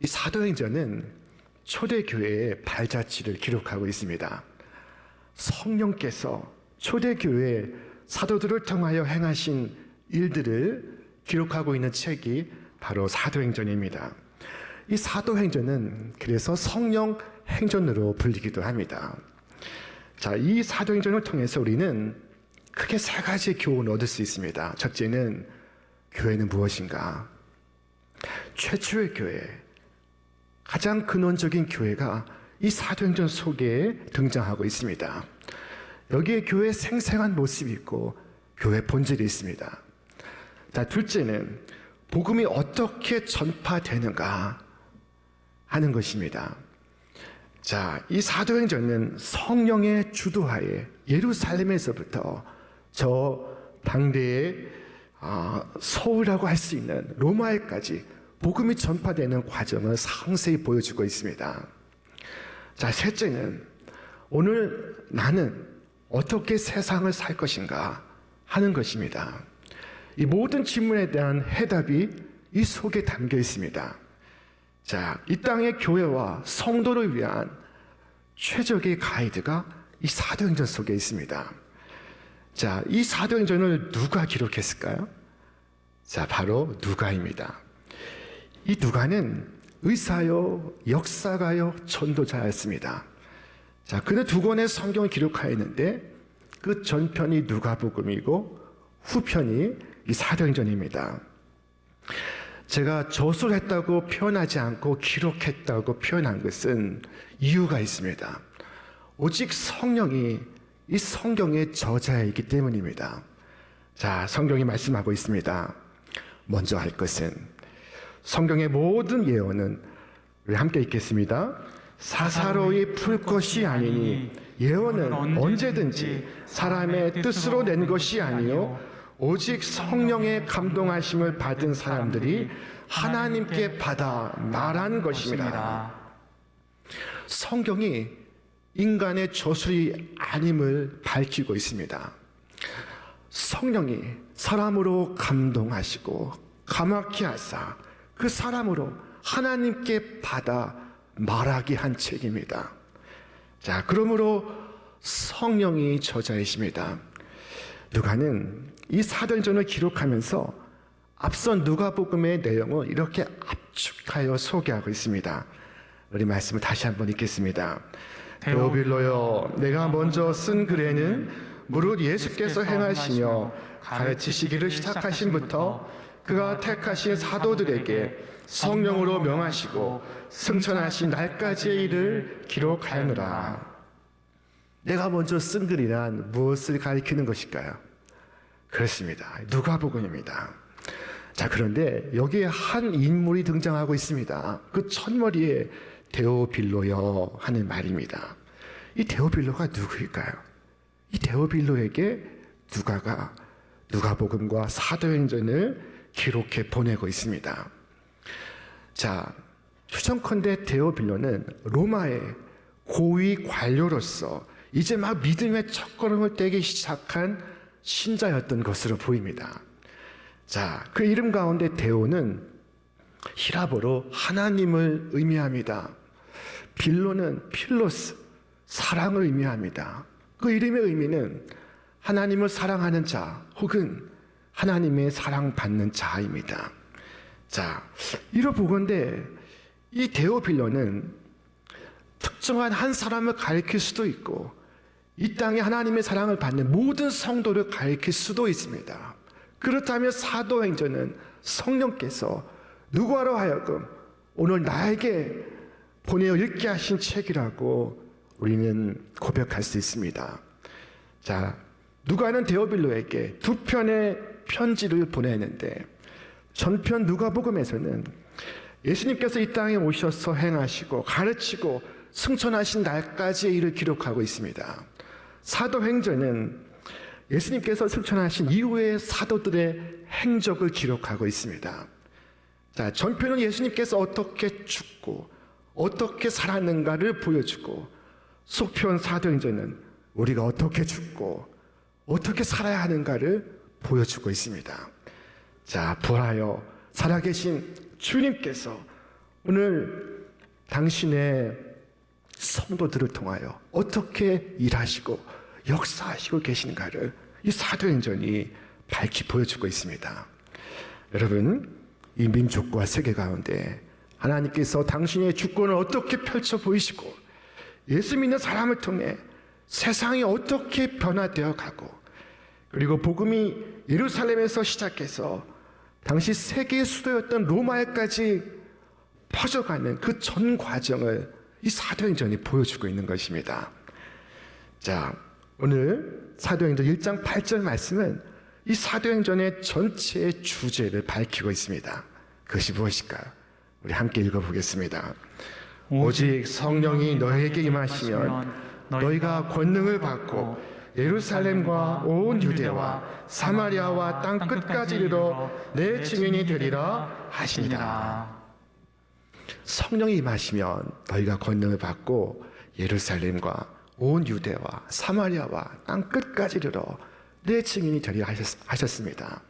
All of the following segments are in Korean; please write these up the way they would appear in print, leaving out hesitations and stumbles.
이 사도행전은 초대교회의 발자취를 기록하고 있습니다. 성령께서 초대교회 사도들을 통하여 행하신 일들을 기록하고 있는 책이 바로 사도행전입니다. 이 사도행전은 그래서 성령 행전으로 불리기도 합니다. 자, 이 사도행전을 통해서 우리는 크게 세 가지 교훈을 얻을 수 있습니다. 첫째는 교회는 무엇인가? 최초의 교회, 가장 근원적인 교회가 이 사도행전 속에 등장하고 있습니다. 여기에 교회의 생생한 모습이 있고 교회 본질이 있습니다. 자, 둘째는 복음이 어떻게 전파되는가 하는 것입니다. 자, 이 사도행전은 성령의 주도하에 예루살렘에서부터 저 당대의 서울이라고 할 수 있는 로마에까지 복음이 전파되는 과정을 상세히 보여주고 있습니다. 자, 셋째는 오늘 나는 어떻게 세상을 살 것인가 하는 것입니다. 이 모든 질문에 대한 해답이 이 속에 담겨 있습니다. 자, 이 땅의 교회와 성도를 위한 최적의 가이드가 이 사도행전 속에 있습니다. 자, 이 사도행전을 누가 기록했을까요? 자, 바로 누가입니다. 이 누가는 의사요, 역사가요, 전도자였습니다. 자, 그는 두 권의 성경을 기록하였는데 그 전편이 누가복음이고 후편이 이 사도행전입니다. 제가 저술했다고 표현하지 않고 기록했다고 표현한 것은 이유가 있습니다. 오직 성령이 이 성경의 저자이기 때문입니다. 자, 성경이 말씀하고 있습니다. 먼저 할 것은 성경의 모든 예언은 우리 함께 읽겠습니다. 사사로이 풀 것이 아니니 예언은 언제든지 사람의 뜻으로 낸 것이 아니요 오직 성령의 감동하심을 받은 사람들이 하나님께 받아 말한 것입니다. 성경이 인간의 저술이 아님을 밝히고 있습니다. 성령이 사람으로 감동하시고 감화케 하사 그 사람으로 하나님께 받아 말하게 한 책입니다. 자, 그러므로 성령이 저자이십니다. 누가는 이 사도행전을 기록하면서 앞선 누가복음의 내용을 이렇게 압축하여 소개하고 있습니다. 우리 말씀을 다시 한번 읽겠습니다. 데오빌로여, 내가 먼저 쓴 글에는 무릇 예수께서 행하시며 가르치시기를 시작하신부터 그가 택하신 사도들에게 성령으로 명하시고 승천하신 날까지의 일을 기록하였노라. 내가 먼저 쓴 글이란 무엇을 가리키는 것일까요? 그렇습니다. 누가복음입니다. 자, 그런데 여기에 한 인물이 등장하고 있습니다. 그 첫머리에 데오빌로여 하는 말입니다. 이 데오빌로가 누구일까요? 이 데오빌로에게 누가가 누가복음과 사도행전을 기록해 보내고 있습니다. 자, 추정컨대 데오빌로는 로마의 고위 관료로서 이제 막 믿음의 첫걸음을 떼기 시작한 신자였던 것으로 보입니다. 자, 그 이름 가운데 데오는 히라보로 하나님을 의미합니다. 빌로는 필로스, 사랑을 의미합니다. 그 이름의 의미는 하나님을 사랑하는 자 혹은 하나님의 사랑받는 자입니다. 자, 이로 보건대 이 데오빌로는 특정한 한 사람을 가리킬 수도 있고 이 땅에 하나님의 사랑을 받는 모든 성도를 가리킬 수도 있습니다. 그렇다면 사도행전은 성령께서 누구로 하여금 오늘 나에게 보내어 읽게 하신 책이라고 우리는 고백할 수 있습니다. 자, 누가는 데오빌로에게 두 편의 편지를 보내는데 전편 누가복음에서는 예수님께서 이 땅에 오셔서 행하시고 가르치고 승천하신 날까지의 일을 기록하고 있습니다. 사도행전은 예수님께서 승천하신 이후의 사도들의 행적을 기록하고 있습니다. 자, 전편은 예수님께서 어떻게 죽고 어떻게 살았는가를 보여주고 속편 사도행전은 우리가 어떻게 죽고 어떻게 살아야 하는가를 보여주고 있습니다. 자, 부활하여 살아계신 주님께서 오늘 당신의 성도들을 통하여 어떻게 일하시고 역사하시고 계신가를 이 사도행전이 밝히 보여주고 있습니다. 여러분, 이 민족과 세계 가운데 하나님께서 당신의 주권을 어떻게 펼쳐 보이시고 예수 믿는 사람을 통해 세상이 어떻게 변화되어 가고, 그리고 복음이 예루살렘에서 시작해서 당시 세계의 수도였던 로마에까지 퍼져가는 그 전 과정을 이 사도행전이 보여주고 있는 것입니다. 자, 오늘 사도행전 1장 8절 말씀은 이 사도행전의 전체의 주제를 밝히고 있습니다. 그것이 무엇일까요? 우리 함께 읽어보겠습니다. 오직 성령이 너에게 임하시면 너희가 권능을 받고 예루살렘과 온 유대와 사마리아와 땅 끝까지 이르러 내 증인이 되리라 하시니라. 성령이 임하시면 너희가 권능을 받고 예루살렘과 온 유대와 사마리아와 땅 끝까지 이르러 내 증인이 되리라 하셨습니다.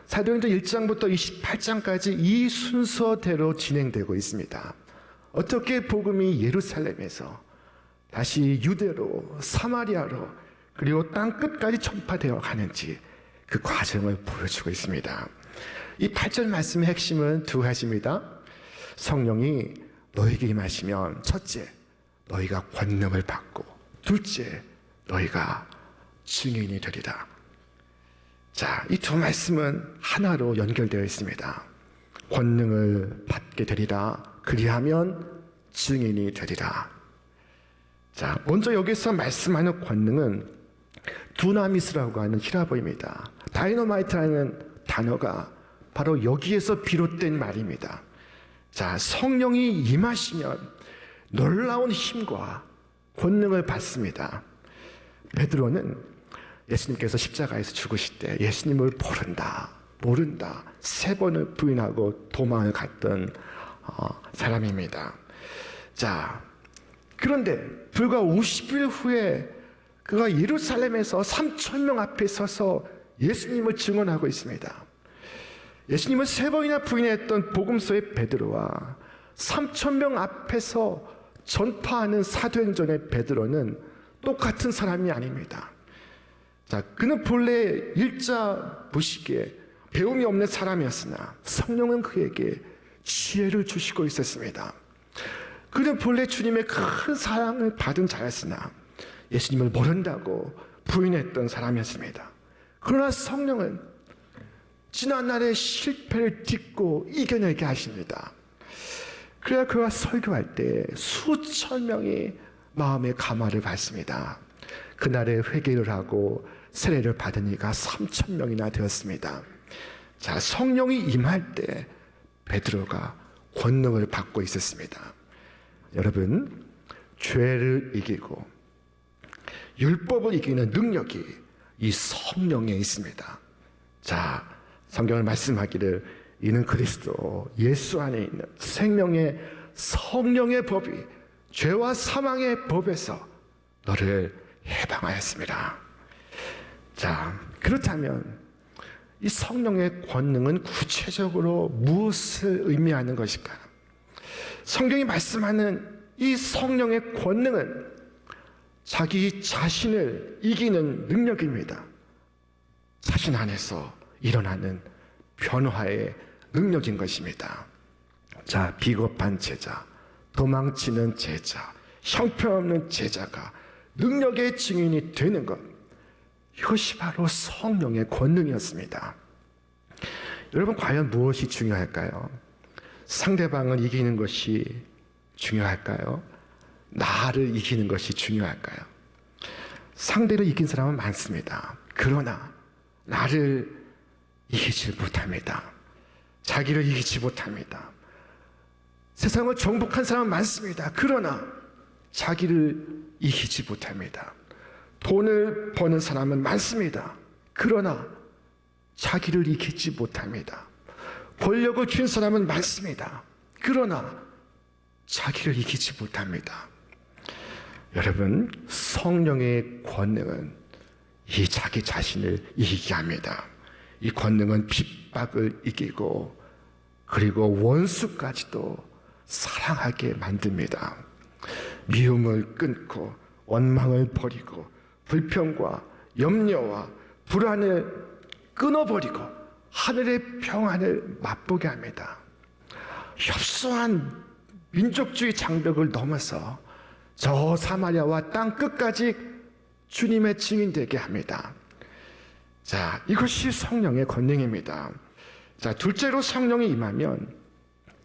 사도행전 1장부터 28장까지 이 순서대로 진행되고 있습니다. 어떻게 복음이 예루살렘에서 다시 유대로 사마리아로 그리고 땅 끝까지 전파되어 가는지 그 과정을 보여주고 있습니다. 이 8절 말씀의 핵심은 두 가지입니다. 성령이 너에게 임하시면 첫째, 너희가 권능을 받고, 둘째, 너희가 증인이 되리라. 자, 이 두 말씀은 하나로 연결되어 있습니다. 권능을 받게 되리라, 그리하면 증인이 되리라. 자, 먼저 여기서 말씀하는 권능은 두나미스라고 하는 히라보입니다. 다이너마이트라는 단어가 바로 여기에서 비롯된 말입니다. 자, 성령이 임하시면 놀라운 힘과 권능을 받습니다. 베드로는 예수님께서 십자가에서 죽으실 때 예수님을 모른다 세 번을 부인하고 도망을 갔던 사람입니다. 자, 그런데 불과 50일 후에 그가 예루살렘에서 3,000명 앞에 서서 예수님을 증언하고 있습니다. 예수님을 세 번이나 부인했던 복음서의 베드로와 3,000명 앞에서 전파하는 사도행전의 베드로는 똑같은 사람이 아닙니다. 자, 그는 본래 일자 무식에 배움이 없는 사람이었으나 성령은 그에게 지혜를 주시고 있었습니다. 그는 본래 주님의 큰 사랑을 받은 자였으나 예수님을 모른다고 부인했던 사람이었습니다. 그러나 성령은 지난날의 실패를 딛고 이겨내게 하십니다. 그래야 그가 설교할 때 수천 명이 마음의 감화를 받습니다. 그날에 회개를 하고 세례를 받은 이가 3,000명이나 되었습니다. 자, 성령이 임할 때 베드로가 권능을 받고 있었습니다. 여러분, 죄를 이기고 율법을 이기는 능력이 이 성령에 있습니다. 자, 성경을 말씀하기를 이는 그리스도 예수 안에 있는 생명의 성령의 법이 죄와 사망의 법에서 너를 해방하였습니다. 자, 그렇다면 이 성령의 권능은 구체적으로 무엇을 의미하는 것일까? 성경이 말씀하는 이 성령의 권능은 자기 자신을 이기는 능력입니다. 자신 안에서 일어나는 변화의 능력인 것입니다. 자, 비겁한 제자, 도망치는 제자, 형편없는 제자가 능력의 증인이 되는 것, 이것이 바로 성령의 권능이었습니다. 여러분, 과연 무엇이 중요할까요? 상대방을 이기는 것이 중요할까요? 나를 이기는 것이 중요할까요? 상대를 이긴 사람은 많습니다. 그러나 나를 이기지 못합니다. 자기를 이기지 못합니다. 세상을 정복한 사람은 많습니다. 그러나 자기를 이기지 못합니다. 돈을 버는 사람은 많습니다. 그러나 자기를 이기지 못합니다. 권력을 쥔 사람은 많습니다. 그러나 자기를 이기지 못합니다. 여러분, 성령의 권능은 이 자기 자신을 이기게 합니다. 이 권능은 핍박을 이기고 그리고 원수까지도 사랑하게 만듭니다. 미움을 끊고 원망을 버리고 불평과 염려와 불안을 끊어버리고 하늘의 평안을 맛보게 합니다. 협소한 민족주의 장벽을 넘어서 저 사마리아와 땅 끝까지 주님의 증인 되게 합니다. 자, 이것이 성령의 권능입니다. 자, 둘째로 성령이 임하면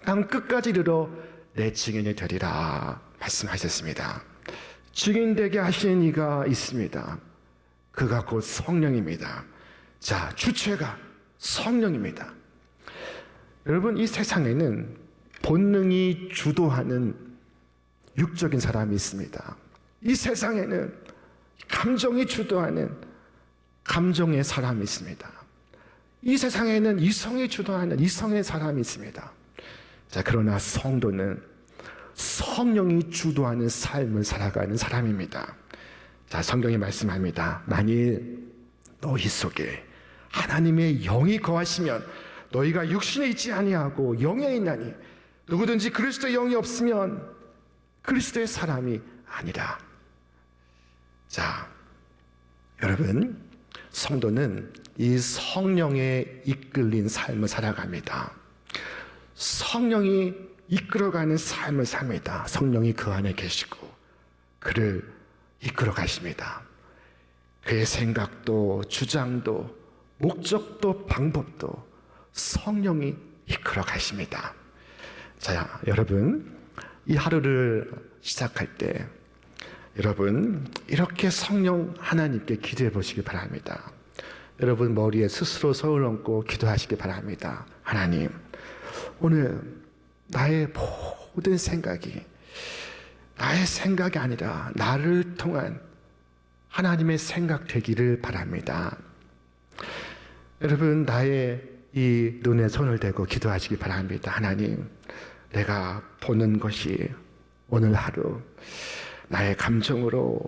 땅 끝까지 이르러 내 증인이 되리라 말씀하셨습니다. 증인 되게 하시는 이가 있습니다. 그가 곧 성령입니다. 자, 주체가 성령입니다. 여러분, 이 세상에는 본능이 주도하는 육적인 사람이 있습니다. 이 세상에는 감정이 주도하는 감정의 사람이 있습니다. 이 세상에는 이성이 주도하는 이성의 사람이 있습니다. 자, 그러나 성도는 성령이 주도하는 삶을 살아가는 사람입니다. 자, 성경이 말씀합니다. 만일 너희 속에 하나님의 영이 거하시면 너희가 육신에 있지 아니하고 영에 있나니 누구든지 그리스도의 영이 없으면 그리스도의 사람이 아니라. 자, 여러분, 성도는 이 성령에 이끌린 삶을 살아갑니다. 성령이 이끌어가는 삶을 삽니다. 성령이 그 안에 계시고 그를 이끌어 가십니다. 그의 생각도 주장도 목적도 방법도 성령이 이끌어 가십니다. 자, 여러분, 이 하루를 시작할 때 여러분 이렇게 성령 하나님께 기도해 보시기 바랍니다. 여러분 머리에 스스로 손을 얹고 기도하시기 바랍니다. 하나님, 오늘 나의 모든 생각이 나의 생각이 아니라 나를 통한 하나님의 생각 되기를 바랍니다. 여러분, 나의 이 눈에 손을 대고 기도하시기 바랍니다. 하나님, 내가 보는 것이 오늘 하루 나의 감정으로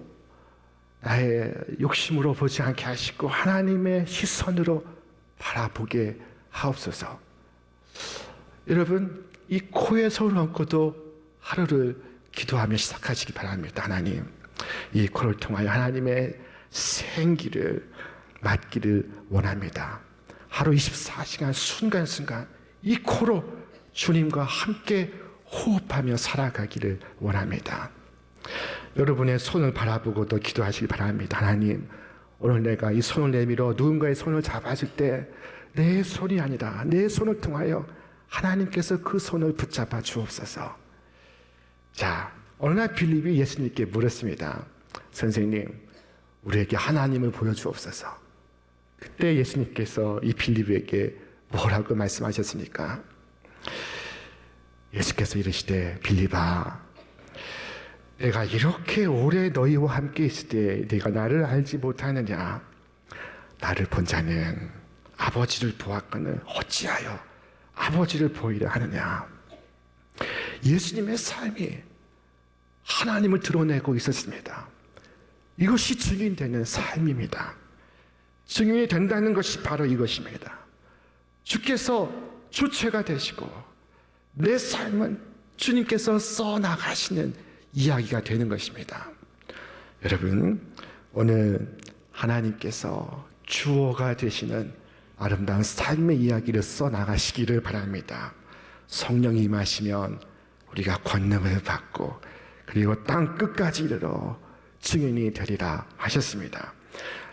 나의 욕심으로 보지 않게 하시고 하나님의 시선으로 바라보게 하옵소서. 여러분, 이 코에 손을 얹고도 하루를 기도하며 시작하시기 바랍니다. 하나님, 이 코를 통하여 하나님의 생기를 맡기를 원합니다. 하루 24시간 순간순간 이 코로 주님과 함께 호흡하며 살아가기를 원합니다. 여러분의 손을 바라보고도 기도하시기 바랍니다. 하나님, 오늘 내가 이 손을 내밀어 누군가의 손을 잡았을 때 내 손이 아니라 내 손을 통하여 하나님께서 그 손을 붙잡아 주옵소서. 자, 어느 날 빌립이 예수님께 물었습니다. 선생님, 우리에게 하나님을 보여주옵소서. 그때 예수님께서 이 빌립에게 뭐라고 말씀하셨습니까? 예수께서 이르시되, 빌립아, 내가 이렇게 오래 너희와 함께 있을 때 네가 나를 알지 못하느냐? 나를 본 자는 아버지를 보았거늘 어찌하여 아버지를 보이려 하느냐? 예수님의 삶이 하나님을 드러내고 있었습니다. 이것이 증인되는 삶입니다. 증인이 된다는 것이 바로 이것입니다. 주께서 주체가 되시고 내 삶은 주님께서 써나가시는 이야기가 되는 것입니다. 여러분, 오늘 하나님께서 주어가 되시는 아름다운 삶의 이야기를 써나가시기를 바랍니다. 성령이 임하시면 우리가 권능을 받고 그리고 땅 끝까지 이르러 증인이 되리라 하셨습니다.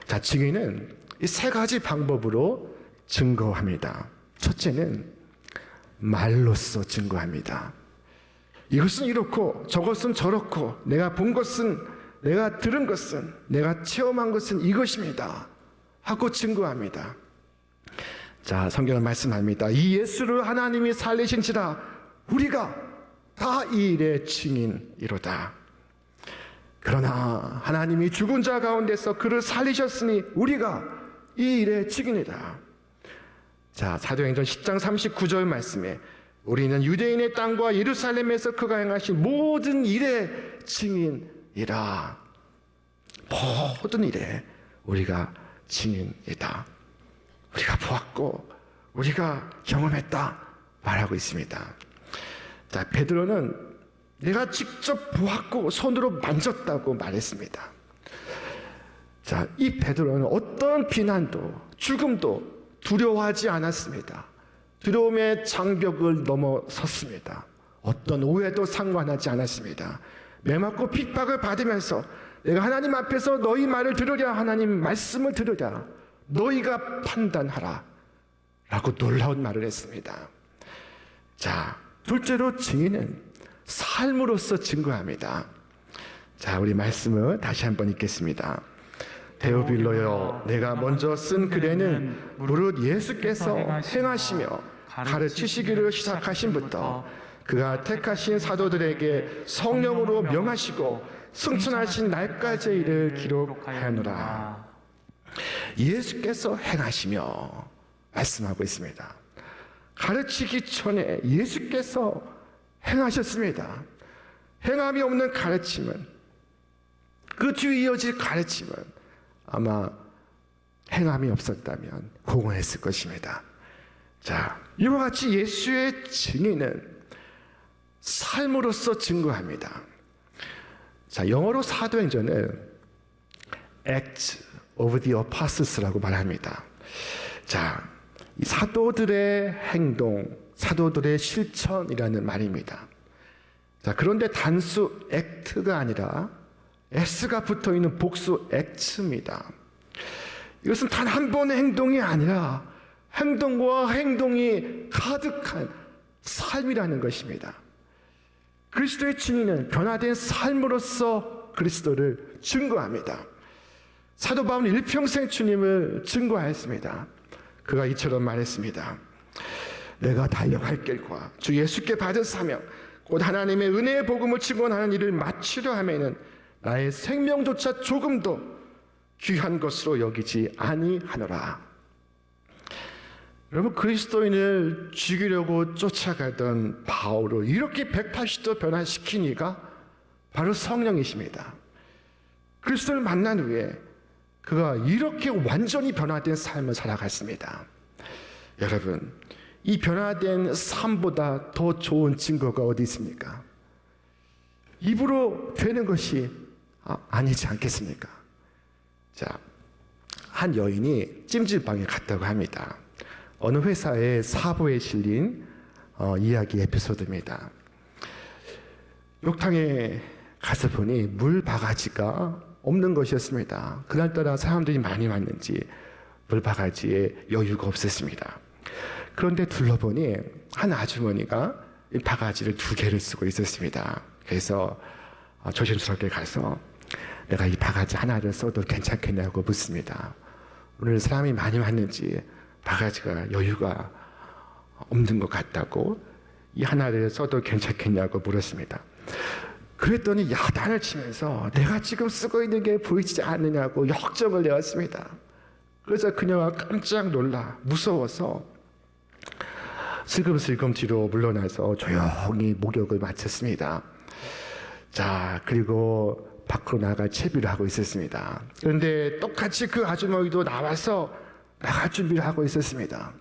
자, 증인은 이 세 가지 방법으로 증거합니다. 첫째는 말로써 증거합니다. 이것은 이렇고 저것은 저렇고 내가 본 것은 내가 들은 것은 내가 체험한 것은 이것입니다 하고 증거합니다. 자, 성경은 말씀합니다. 이 예수를 하나님이 살리신지라 우리가 다 이 일의 증인이로다. 그러나 하나님이 죽은 자 가운데서 그를 살리셨으니 우리가 이 일의 증인이다. 자, 사도행전 10장 39절 말씀에 우리는 유대인의 땅과 예루살렘에서 그가 행하신 모든 일의 증인이라. 모든 일에 우리가 증인이다. 우리가 보았고 우리가 경험했다 말하고 있습니다. 자, 베드로는 내가 직접 보았고 손으로 만졌다고 말했습니다. 자, 이 베드로는 어떤 비난도 죽음도 두려워하지 않았습니다. 두려움의 장벽을 넘어섰습니다. 어떤 오해도 상관하지 않았습니다. 매맞고 핍박을 받으면서 내가 하나님 앞에서 너희 말을 들으랴, 하나님 말씀을 들으랴, 너희가 판단하라 라고 놀라운 말을 했습니다. 자, 둘째로 증인은 삶으로서 증거합니다. 자, 우리 말씀을 다시 한번 읽겠습니다. 데오빌로여, 내가 먼저 쓴 글에는 무릇 예수께서 행하시며 가르치시기를 시작하신부터 그가 택하신 사도들에게 성령으로 명하시고 승천하신 날까지의 일을 기록하였노라. 예수께서 행하시며 말씀하고 있습니다. 가르치기 전에 예수께서 행하셨습니다. 행함이 없는 가르침은, 그 뒤에 이어질 가르침은 아마 행함이 없었다면 공허했을 것입니다. 자, 이와 같이 예수의 증인은 삶으로서 증거합니다. 자, 영어로 사도행전은 Acts of the Apostles라고 말합니다. 자, 이 사도들의 행동, 사도들의 실천이라는 말입니다. 자, 그런데 단수 act가 아니라 s가 붙어 있는 복수 act입니다. 이것은 단 한 번의 행동이 아니라 행동과 행동이 가득한 삶이라는 것입니다. 그리스도의 증인은 변화된 삶으로서 그리스도를 증거합니다. 사도 바울은 일평생 주님을 증거하였습니다. 그가 이처럼 말했습니다. 내가 달려갈 길과 주 예수께 받은 사명 곧 하나님의 은혜의 복음을 증언하는 일을 마치려 하면은 나의 생명조차 조금도 귀한 것으로 여기지 아니하노라. 여러분, 그리스도인을 죽이려고 쫓아가던 바울을 이렇게 180도 변화시킨 이가 바로 성령이십니다. 그리스도를 만난 후에 그가 이렇게 완전히 변화된 삶을 살아갔습니다. 여러분, 이 변화된 삶보다 더 좋은 증거가 어디 있습니까? 입으로 되는 것이 아니지 않겠습니까? 자, 한 여인이 찜질방에 갔다고 합니다. 어느 회사의 사보에 실린 이야기 에피소드입니다. 욕탕에 가서 보니 물 바가지가 없는 것이었습니다. 그날따라 사람들이 많이 왔는지 물 바가지에 여유가 없었습니다. 그런데 둘러보니 한 아주머니가 이 바가지를 2개를 쓰고 있었습니다. 그래서 조심스럽게 가서 내가 이 바가지 하나를 써도 괜찮겠냐고 묻습니다. 오늘 사람이 많이 왔는지 바가지가 여유가 없는 것 같다고 이 하나를 써도 괜찮겠냐고 물었습니다. 그랬더니 야단을 치면서 내가 지금 쓰고 있는 게 보이지 않느냐고 역정을 내었습니다. 그래서 그녀가 깜짝 놀라 무서워서 슬금슬금 뒤로 물러나서 조용히 목욕을 마쳤습니다. 자, 그리고 밖으로 나갈 채비를 하고 있었습니다. 그런데 똑같이 그 아주머니도 나와서 나갈 준비를 하고 있었습니다.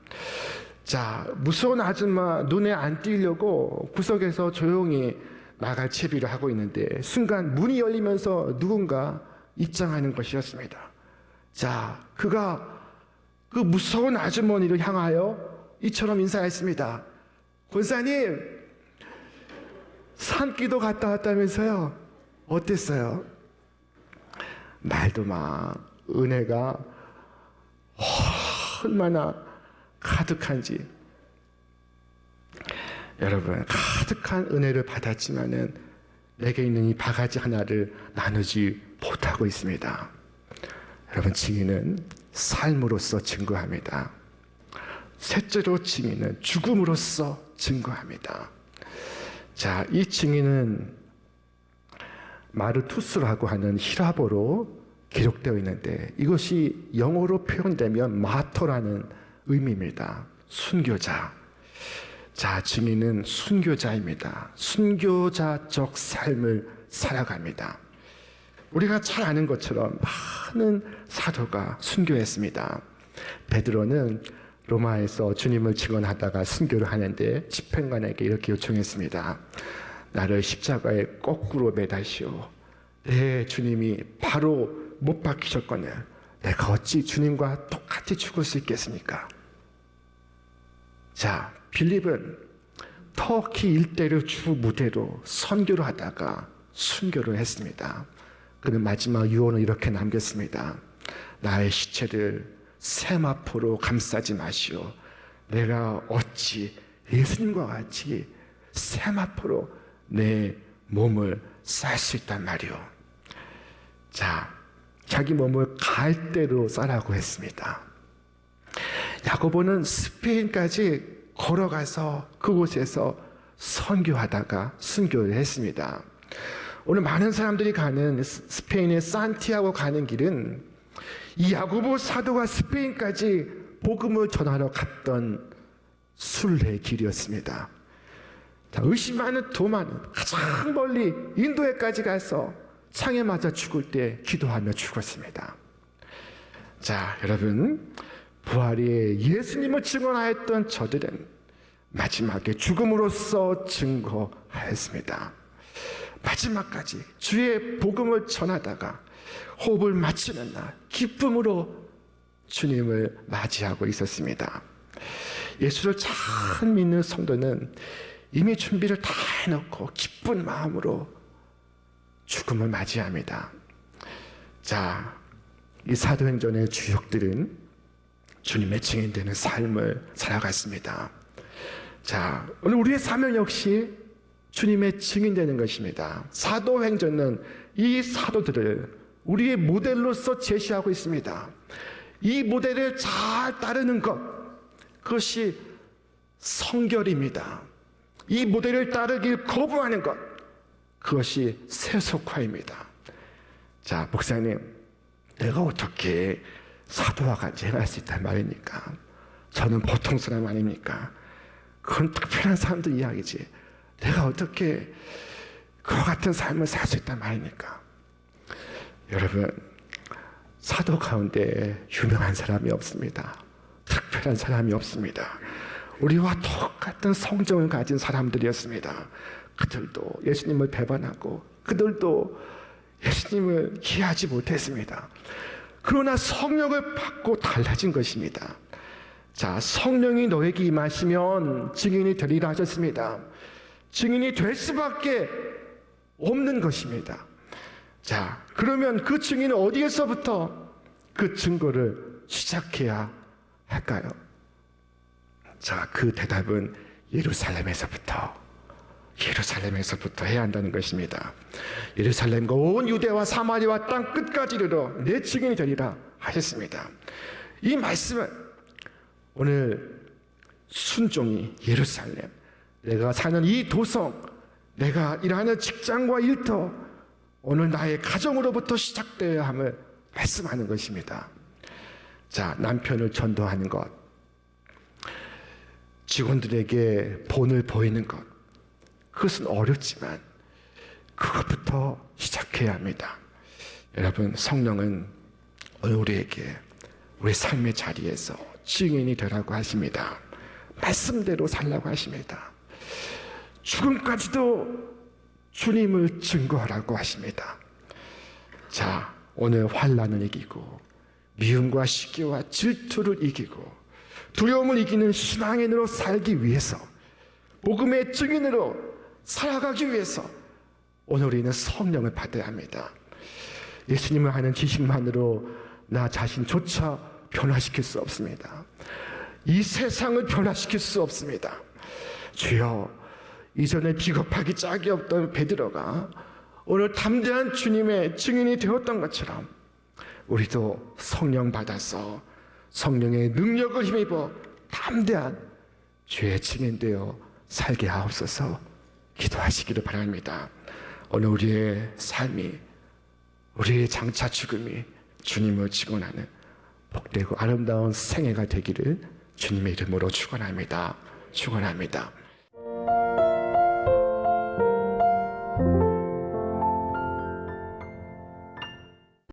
자, 무서운 아줌마 눈에 안 띄려고 구석에서 조용히 나갈 채비를 하고 있는데 순간 문이 열리면서 누군가 입장하는 것이었습니다. 자, 그가 그 무서운 아주머니를 향하여 이처럼 인사했습니다. 권사님, 산기도 갔다 왔다면서요? 어땠어요? 말도 마. 은혜가 얼마나 가득한지. 여러분, 가득한 은혜를 받았지만은 내게 있는 이 바가지 하나를 나누지 못하고 있습니다. 여러분, 증인은 삶으로서 증거합니다. 셋째로 증인은 죽음으로써 증거합니다. 자, 이 증인은 마르투스라고 하는 히라보로 기록되어 있는데 이것이 영어로 표현되면 마터라는 의미입니다. 순교자. 자, 증인은 순교자입니다. 순교자적 삶을 살아갑니다. 우리가 잘 아는 것처럼 많은 사도가 순교했습니다. 베드로는 로마에서 주님을 증언하다가 순교를 하는데 집행관에게 이렇게 요청했습니다. 나를 십자가에 거꾸로 매다시오. 내 주님이 바로 못 박히셨거늘 내가 어찌 주님과 똑같이 죽을 수 있겠습니까? 자, 빌립은 터키 일대를 주 무대로 선교를 하다가 순교를 했습니다. 그는 마지막 유언을 이렇게 남겼습니다. 나의 시체를 세마포로 감싸지 마시오. 내가 어찌 예수님과 같이 세마포로 내 몸을 쌀 수 있단 말이오. 자, 자기 몸을 갈대로 싸라고 했습니다. 야고보는 스페인까지 걸어가서 그곳에서 선교하다가 순교를 했습니다. 오늘 많은 사람들이 가는 스페인의 산티아고 가는 길은 이 야고보 사도가 스페인까지 복음을 전하러 갔던 순례길이었습니다. 자, 의심 많은 도마는 가장 멀리 인도에까지 가서 창에 맞아 죽을 때 기도하며 죽었습니다. 자, 여러분, 부활의 예수님을 증언하였던 저들은 마지막에 죽음으로써 증거하였습니다. 마지막까지 주의 복음을 전하다가 호흡을 마치는 날 기쁨으로 주님을 맞이하고 있었습니다. 예수를 잘 믿는 성도는 이미 준비를 다 해놓고 기쁜 마음으로 죽음을 맞이합니다. 자, 이 사도행전의 주역들은 주님의 증인되는 삶을 살아갔습니다. 자, 오늘 우리의 사명 역시 주님의 증인되는 것입니다. 사도행전은 이 사도들을 우리의 모델로서 제시하고 있습니다. 이 모델을 잘 따르는 것, 그것이 성결입니다. 이 모델을 따르길 거부하는 것, 그것이 세속화입니다. 자, 목사님, 내가 어떻게 사도와 같이 행할 수 있단 말입니까? 저는 보통 사람 아닙니까? 그건 특별한 사람들 이야기지. 내가 어떻게 그와 같은 삶을 살 수 있단 말입니까? 여러분, 사도 가운데 유명한 사람이 없습니다. 특별한 사람이 없습니다. 우리와 똑같은 성정을 가진 사람들이었습니다. 그들도 예수님을 배반하고 그들도 예수님을 이해하지 못했습니다. 그러나 성령을 받고 달라진 것입니다. 자, 성령이 너에게 임하시면 증인이 되리라 하셨습니다. 증인이 될 수밖에 없는 것입니다. 자, 그러면 그 증인은 어디에서부터 그 증거를 시작해야 할까요? 자, 그 대답은 예루살렘에서부터 해야 한다는 것입니다. 예루살렘과 온 유대와 사마리아와 땅 끝까지 이르러 내 증인이 되리라 하셨습니다. 이 말씀은 오늘 순종이 예루살렘, 내가 사는 이 도성, 내가 일하는 직장과 일터, 오늘 나의 가정으로부터 시작되어야 함을 말씀하는 것입니다. 자, 남편을 전도하는 것, 직원들에게 본을 보이는 것, 그것은 어렵지만 그것부터 시작해야 합니다. 여러분, 성령은 오늘 우리에게 우리 삶의 자리에서 증인이 되라고 하십니다. 말씀대로 살라고 하십니다. 죽음까지도 주님을 증거하라고 하십니다. 자, 오늘 환난을 이기고 미움과 시기와 질투를 이기고 두려움을 이기는 신앙인으로 살기 위해서, 복음의 증인으로 살아가기 위해서 오늘 우리는 성령을 받아야 합니다. 예수님을 아는 지식만으로 나 자신조차 변화시킬 수 없습니다. 이 세상을 변화시킬 수 없습니다. 주여, 이전에 비겁하기 짝이 없던 베드로가 오늘 담대한 주님의 증인이 되었던 것처럼 우리도 성령 받아서 성령의 능력을 힘입어 담대한 주의 증인되어 살게 하옵소서 기도하시기를 바랍니다. 오늘 우리의 삶이, 우리의 장차 죽음이 주님을 증언하는 복되고 아름다운 생애가 되기를 주님의 이름으로 축원합니다. 축원합니다.